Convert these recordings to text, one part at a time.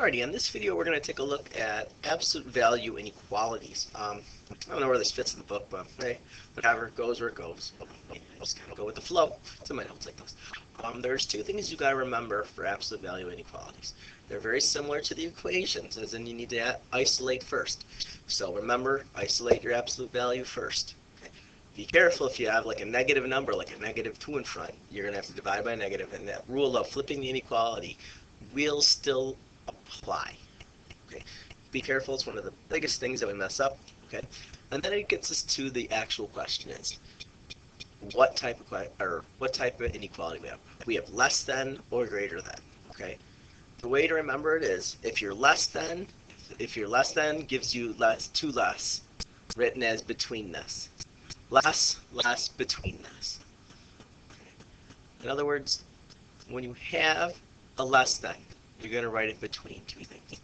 Alrighty, in this video we're going to take a look at absolute value inequalities. I don't know where this fits in the book, but hey, whatever, goes where it goes. I'll just kind of go with the flow. It's in my notes like this. There's two things you got to remember for absolute value inequalities. They're very similar to the equations, as in you need to isolate first. So remember, isolate your absolute value first. Be careful if you have like a negative number, like a -2 in front. You're going to have to divide by negative, and that rule of flipping the inequality will still apply. Okay, be careful. It's one of the biggest things that we mess up. Okay, and then it gets us to the actual question: is what type of inequality we have? We have less than or greater than. Okay, the way to remember it is if you're less than gives you two less, written as between this. Less between this. In other words, when you have a less than, you're going to write it between two things,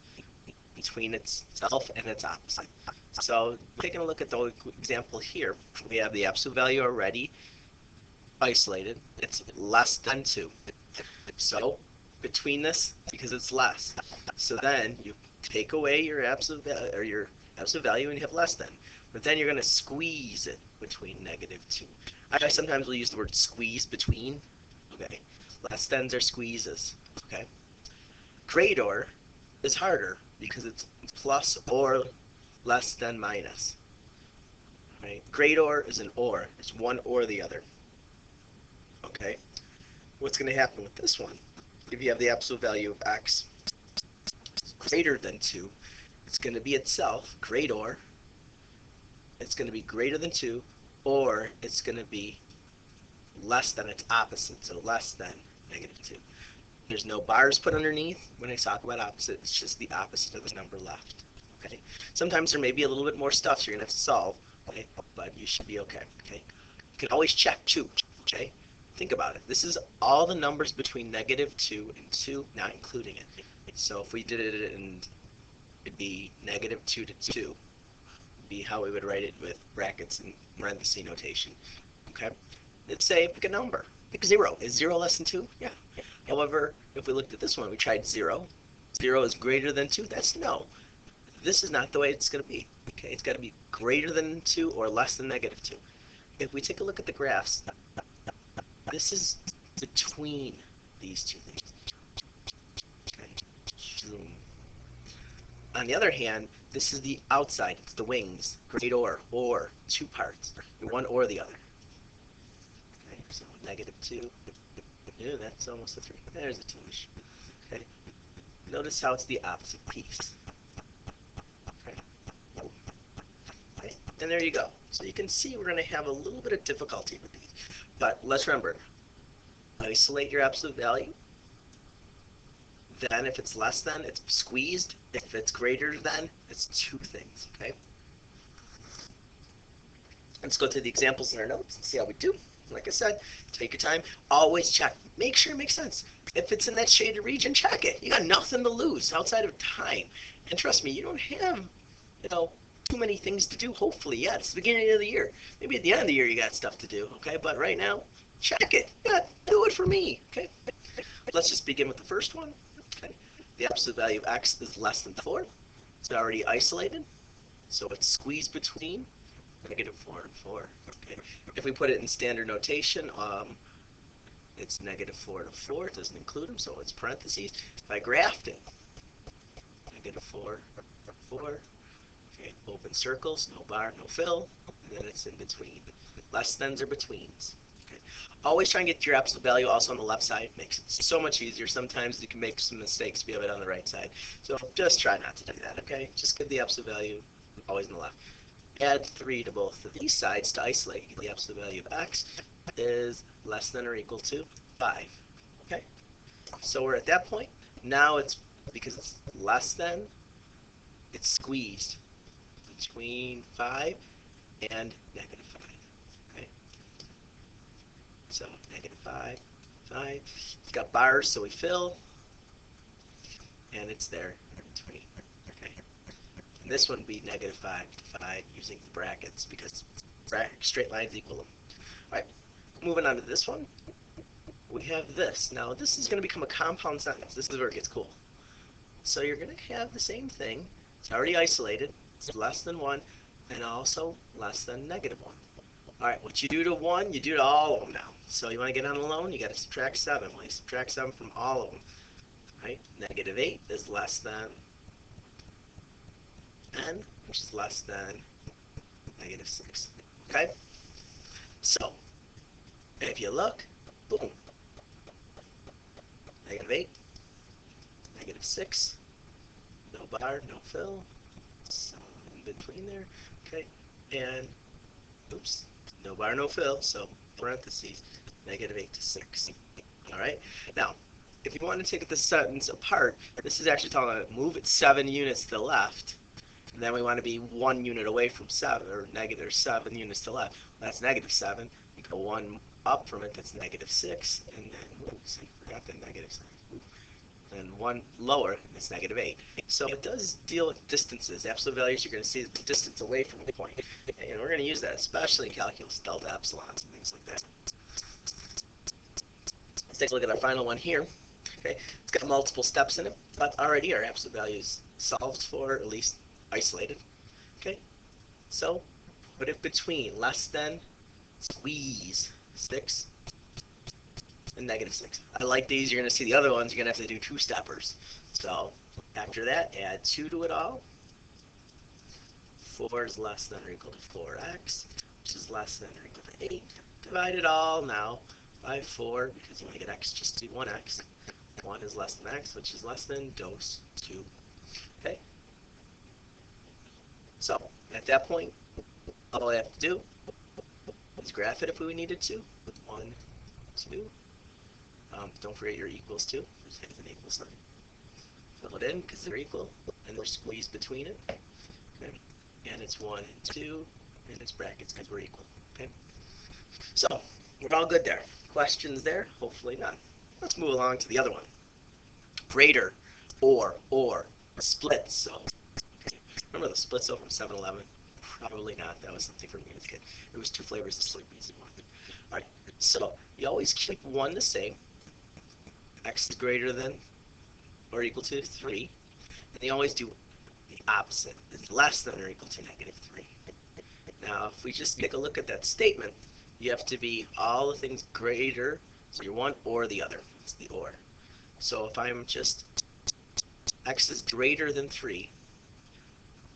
between itself and its opposite. So taking a look at the example here, we have the absolute value already isolated. It's less than 2. So between this, because it's less. So then you take away your absolute value and you have less than. But then you're going to squeeze it between -2. I sometimes will use the word squeeze between. Okay, less thans are squeezes. Okay. Greater is harder because it's plus or less than minus. Right? Greater is an or. It's one or the other. Okay. What's going to happen with this one? If you have the absolute value of x greater than 2, it's going to be itself greater. It's going to be greater than 2, or it's going to be less than its opposite, so less than -2. There's no bars put underneath when I talk about opposite. It's just the opposite of the number left. Okay. Sometimes there may be a little bit more stuff, so you're gonna have to solve. Okay, but you should be okay. Okay. You can always check too. Okay. Think about it. This is all the numbers between -2 and 2, not including it. So if we did it, and it'd be -2 to 2. Be how we would write it with brackets and parenthesis notation. Okay. Let's say pick a number. Pick 0. Is 0 less than 2? Yeah. However, if we looked at this one, we tried 0. 0 is greater than 2. That's no. This is not the way it's going to be. Okay, it's got to be greater than 2 or less than -2. If we take a look at the graphs, this is between these two things. Okay. On the other hand, this is the outside. It's the wings. Greater or 2 parts. One or the other. Okay, so -2. Ew, that's almost a 3. There's a 2-ish. Okay. Notice how it's the opposite piece. Okay. Okay. And there you go. So you can see we're going to have a little bit of difficulty with these. But let's remember, isolate your absolute value. Then if it's less than, it's squeezed. If it's greater than, it's 2 things. Okay. Let's go through the examples in our notes and see how we do. Like I said, take your time. Always check. Make sure it makes sense. If it's in that shaded region, check it. You got nothing to lose outside of time. And trust me, you don't have, too many things to do, hopefully. Yeah, it's the beginning of the year. Maybe at the end of the year you got stuff to do, okay? But right now, check it. Yeah, do it for me, okay? Let's just begin with the first one. Okay. The absolute value of x is less than 4. It's already isolated, so it's squeezed between -4 and 4. Okay. If we put it in standard notation, it's -4 to 4. It doesn't include them, so it's parentheses. If I graphed it, -4, 4. Okay. Open circles, no bar, no fill, and then it's in between. Less thans are betweens. Okay. Always try and get your absolute value also on the left side. Makes it so much easier. Sometimes you can make some mistakes if you have it on the right side. So just try not to do that, okay? Just give the absolute value always on the left. Add 3 to both of these sides to isolate. The absolute value of x is less than or equal to 5. Okay? So we're at that point. Now it's, because it's less than, it's squeezed between 5 and -5. Okay? So -5, 5. It's got bars, so we fill, and it's there in between. Okay? And this one would be -5 to 5 using the brackets because straight lines equal them. All right, moving on to this one. We have this. Now this is going to become a compound sentence. This is where it gets cool. So you're going to have the same thing. It's already isolated. It's less than 1 and also less than -1. All right, what you do to 1, you do to all of them now. So you want to get on a lone, you got to subtract 7. Well, you subtract 7 from all of them. Right? -8 is less than n, which is less than -6. Okay? So, if you look, boom, -8, -6, no bar, no fill, so in between there, okay, and, oops, no bar, no fill, so parentheses, -8 to 6. All right, now, if you want to take this sentence apart, this is actually talking about move it 7 units to the left, and then we want to be 1 unit away from 7, or -7 units to the left. That's -7. You go 1 up from it, that's -6, and then, oops, I forgot the -6. And 1 lower, it's -8. So it does deal with distances. Absolute values, you're going to see the distance away from the point. And we're going to use that, especially in calculus, delta epsilons, and things like that. Let's take a look at our final one here. Okay, it's got multiple steps in it, but already our absolute value is solved for, at least isolated. Okay, so put it between less than, squeeze 6 and -6. I like these. You're going to see the other ones. You're going to have to do 2-steppers. So after that, add 2 to it all. 4 is less than or equal to 4x, which is less than or equal to 8. Divide it all now by 4, because you want to get x just to be 1x. 1 is less than x, which is less than dose 2. Okay? So at that point, all I have to do is graph it if we needed to. 1, 2. Don't forget your equals too. Just hit an equal sign. Fill it in because they're equal, and they're squeezed between it. Okay. And it's 1 and 2, and it's brackets because we're equal. Okay. So we're all good there. Questions there? Hopefully none. Let's move along to the other one. Greater, or, split so. Okay. Remember the split so from 7-Eleven? Probably not. That was something for me as a kid. It was 2 flavors of Slurpees. All right. So you always keep 1 the same. X is greater than or equal to 3, and you always do the opposite. It's less than or equal to -3. Now, if we just take a look at that statement, you have to be all the things greater, so you're one or the other. It's the or. So if I'm just x is greater than 3,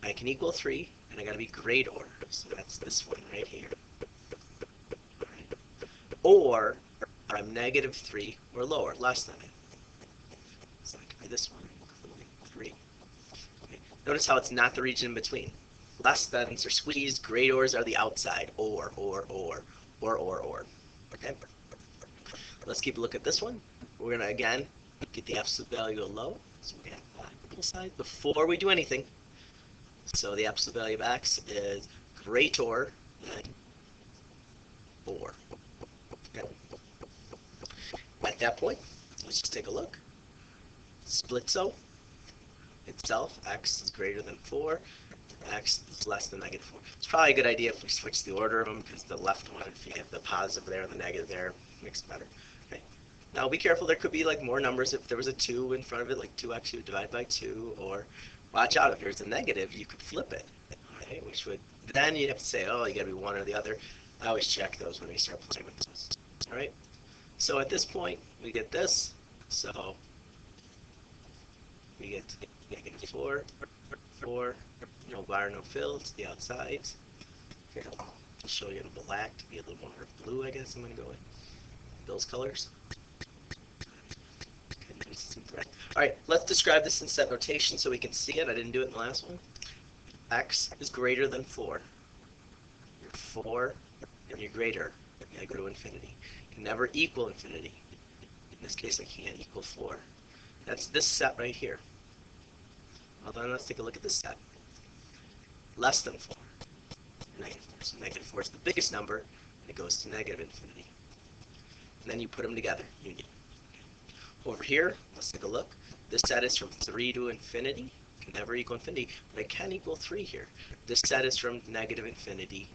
I can equal 3, and I got to be greater. So that's this one right here. Or I'm -3 or lower, less than it. So I can do this one, including 3. Okay. Notice how it's not the region in between. Less thans are squeezed, greaters are the outside. Or. Okay. Let's keep a look at this one. We're going to, again, get the absolute value of low. So we have 5 both sides before we do anything. So the absolute value of x is greater than 4. Okay. At that point, let's just take a look. Splitso itself, x is greater than 4, x is less than -4. It's probably a good idea if we switch the order of them, because the left one, if you have the positive there and the negative there, makes it better. Okay. Now be careful, there could be like more numbers. If there was a 2 in front of it, like 2x, you would divide by 2, or watch out, if there's a negative, you could flip it. Okay, which would, then you'd have to say, oh, you gotta be one or the other. I always check those when we start playing with those. All right. So at this point, we get this. So we get -4, no bar, no fill, it's the outsides. Okay, I'll show you in black to be a little more blue, I guess I'm going to go with those colors. All right, let's describe this in set notation so we can see it. I didn't do it in the last one. X is greater than 4. You're 4 and you're greater. You gotta go to infinity. You can never equal infinity. In this case, I can't equal 4. That's this set right here. Hold on, let's take a look at this set. Less than 4. -4. So -4 is the biggest number, and it goes to -infinity. And then you put them together, union. Over here, let's take a look. This set is from 3 to infinity. It can never equal infinity, but it can equal 3 here. This set is from -infinity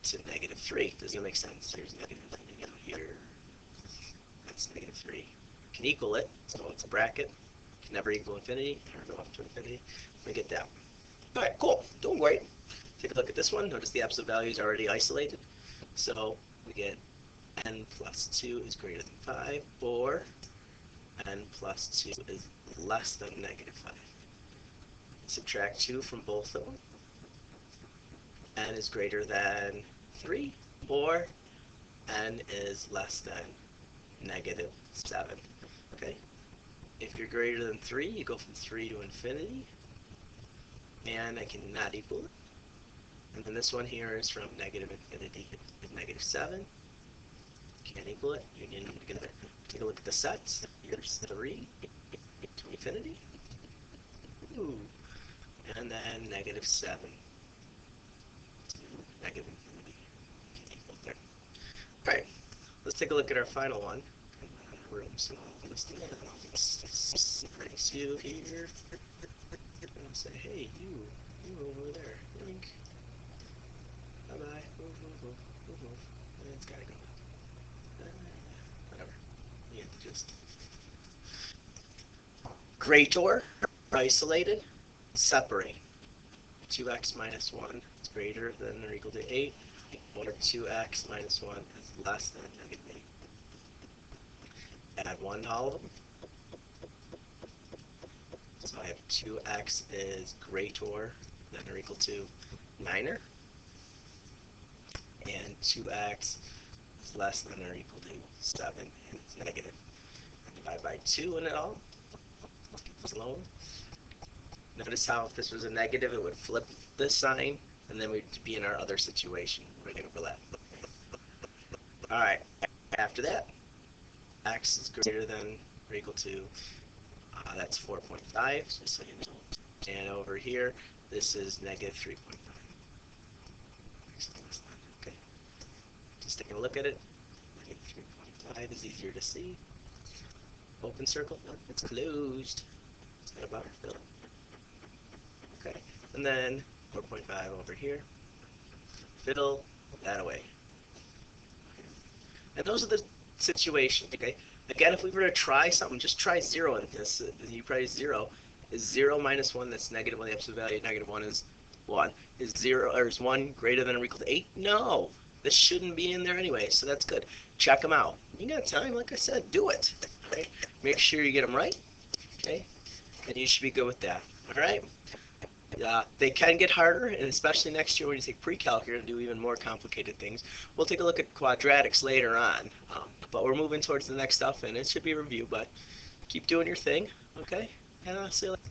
to -3. Does that make sense? Here's -infinity here. That's -3. Can equal it, so it's a bracket. never equal infinity, or go up to infinity. We get that. All right, cool, doing great. Take a look at this one. Notice the absolute value is already isolated. So we get n plus 2 is greater than 5, or n plus 2 is less than negative 5. Subtract 2 from both of them. N is greater than 3, or n is less than negative 7. Okay. If you're greater than 3, you go from 3 to infinity, and I cannot equal it. And then this one here is from negative infinity to negative 7. Can't equal it. You're going to take a look at the sets. Here's 3 to infinity. Ooh. And then negative 7 to negative infinity. Can't equal there. All right. Let's take a look at our final one. We're pretty few here. And I'll say, hey, you over there. Link. Bye bye. Move. It's gotta go. Whatever. You get the gist. Greater, isolated, separate. 2x minus 1 is greater than or equal to 8, or 2x minus 1 is less than negative 8. Add 1 to all of them. So I have 2x is greater than or equal to 9, and 2x is less than or equal to 7, and it's negative. Divide by 2 in it all. Let's keep this alone. Notice how if this was a negative, it would flip this sign, and then we'd be in our other situation. We're going to overlap. All right. After that, x is greater than or equal to, that's 4.5, just so you know. And over here, this is negative 3.5. Okay. Just taking a look at it. Negative 3.5 is easier to see. Open circle, no, it's closed. It's got a bar fill. Okay, and then 4.5 over here. Fiddle that away. And those are the situations, okay? Again, if we were to try something, just try 0 in this. You try 0. Is 0 minus 1 that's negative 1, the absolute value of negative 1 is 1. Is 0 or is 1 greater than or equal to 8? No. This shouldn't be in there anyway, so that's good. Check them out. You got time, like I said, do it. Okay? Make sure you get them right. Okay? And you should be good with that. All right? They can get harder, and especially next year when you take pre-calc, you're going to do even more complicated things. We'll take a look at quadratics later on, but we're moving towards the next stuff, and it should be a review, but keep doing your thing, okay? And I'll see you later.